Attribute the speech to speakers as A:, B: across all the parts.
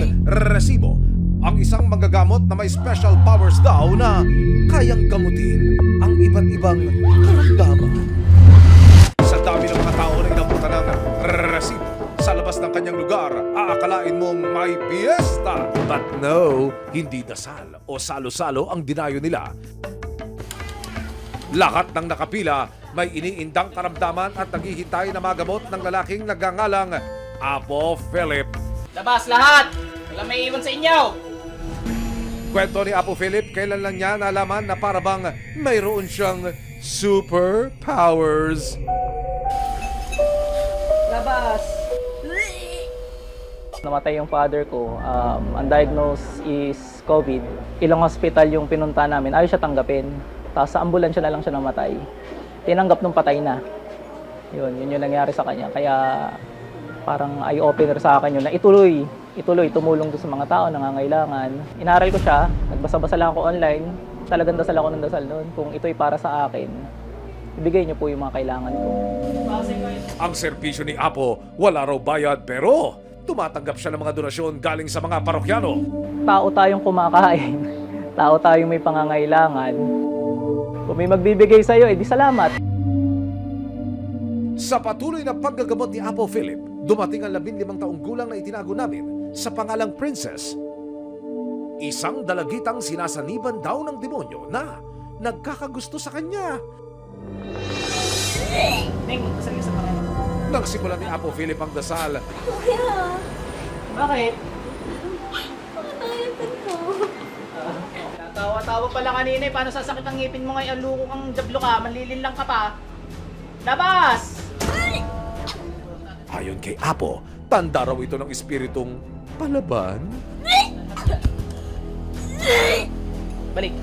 A: ng resibo, ang isang manggagamot na may special powers daw na kayang gamutin ang iba't ibang karamdaman. Sa dami ng mga tao na inabutan ng resibo sa labas ng kanyang lugar, aakalain mong may piyesta. But no, hindi dasal o salo-salo ang dinayo nila. Lahat ng nakapila may iniindang karamdaman at naghihintay na magamot ng lalaking nagngangalang Apo Philip.
B: Labas lahat! Wala may iwan sa inyo!
A: Kwento ni Apo Philip, kailan lang niya nalaman na parabang mayroon siyang superpowers.
C: Labas! Namatay yung father ko. Undiagnosed is COVID. Ilang hospital yung pinunta namin. Ayaw siya tanggapin. Tapos sa ambulansya na lang siya namatay. Tinanggap nung patay na. Yun yung nangyari sa kanya. Kaya parang eye-opener sa akin yun na ituloy, tumulong doon sa mga tao nangangailangan. Inaral ko siya, nagbasa-basa lang ako online. Talagang dasal ako ng dasal noon. Kung ito'y para sa akin, ibigay niyo po yung mga kailangan ko.
A: Ang serbisyo ni Apo, wala raw bayad pero tumatanggap siya ng mga donasyon galing sa mga parokyano.
C: Tao tayong kumakain. Tao tayong may pangangailangan. Kung may magbibigay sa'yo, edi salamat.
A: Sa patuloy na paggagamot ni Apo Philip, dumating ang 15 taong gulang na itinago namin sa pangalang Princess. Isang dalagitang sinasaniban daw ng demonyo na nagkakagusto sa kanya.
B: Ning, saan ka sa pangalan?
A: Nang simulan ni Apo Philip ang dasal,
D: Kuya,
B: Bakit?
D: patayin ko.
B: Tawa-tawa pala kanina eh. Paano sasakit ang ngipin mo ngayon? Luko kang jablo ka, manlilin lang ka pa. Labas!
A: ayon kay Apo, tanda raw ito ng espiritong palaban.
B: Balik.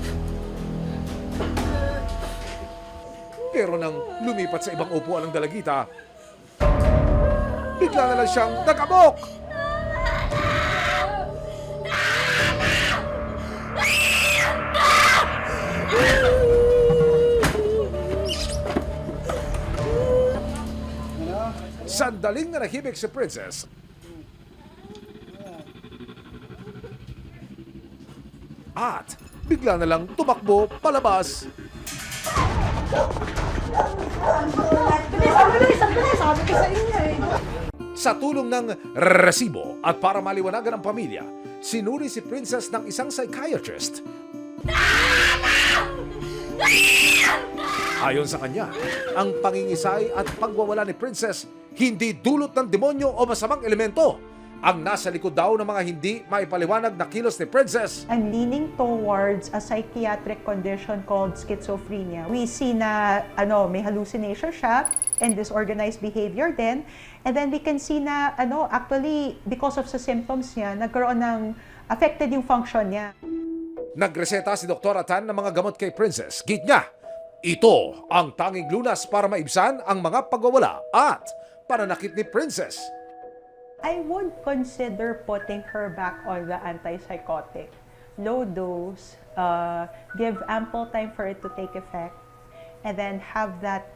A: Pero nang lumipat sa ibang upuan ng dalagita, bigla na lang siyang nagabok. Sandaling na nahimik si Princess. At bigla na lang tumakbo palabas.
D: Sabi ko sa inyo eh.
A: Sa tulong ng resibo at para maliwanagan ang pamilya, sinuri si Princess ng isang psychiatrist. Ayon sa kanya, ang pangingisay at pagwawala ni Princess hindi dulot ng demonyo o masamang elemento. Ang nasa likod daw ng mga hindi maipaliwanag na kilos ni Princess.
E: I'm leaning towards a psychiatric condition called schizophrenia. We see na may hallucination siya and disorganized behavior din. And then we can see na actually because of sa symptoms niya, nagkaroon ng affected yung function niya.
A: Nagreseta si Dr. Tan ng mga gamot kay Princess. Git niya, ito ang tanging lunas para maibsan ang mga pagwawala at pananakit ni Princess.
E: I would consider putting her back on the antipsychotic. Low dose, give ample time for it to take effect, and then have that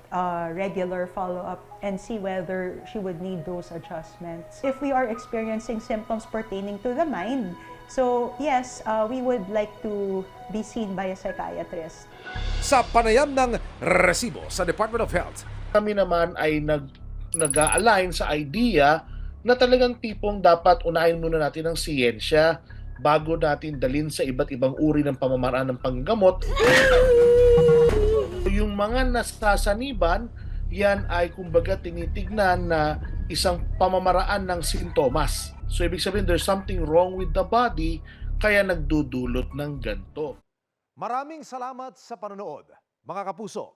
E: regular follow-up and see whether she would need those adjustments. If we are experiencing symptoms pertaining to the mind, so yes, we would like to be seen by a psychiatrist.
A: Sa panayam ng resibo sa Department of Health,
F: Kami naman ay nag-a-align sa idea na talagang tipong dapat unahin muna natin ang siyensya bago natin dalhin sa iba't ibang uri ng pamamaraan ng panggamot. Yung mga nasasaniban, yan ay kumbaga tinitignan na isang pamamaraan ng sintomas. So ibig sabihin there's something wrong with the body kaya nagdudulot ng ganito.
A: maraming salamat sa panonood. Mga kapuso,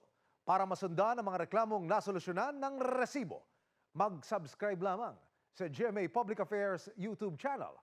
A: para masundan ang mga reklamong nasolusyonan ng resibo, mag-subscribe lamang sa GMA Public Affairs YouTube channel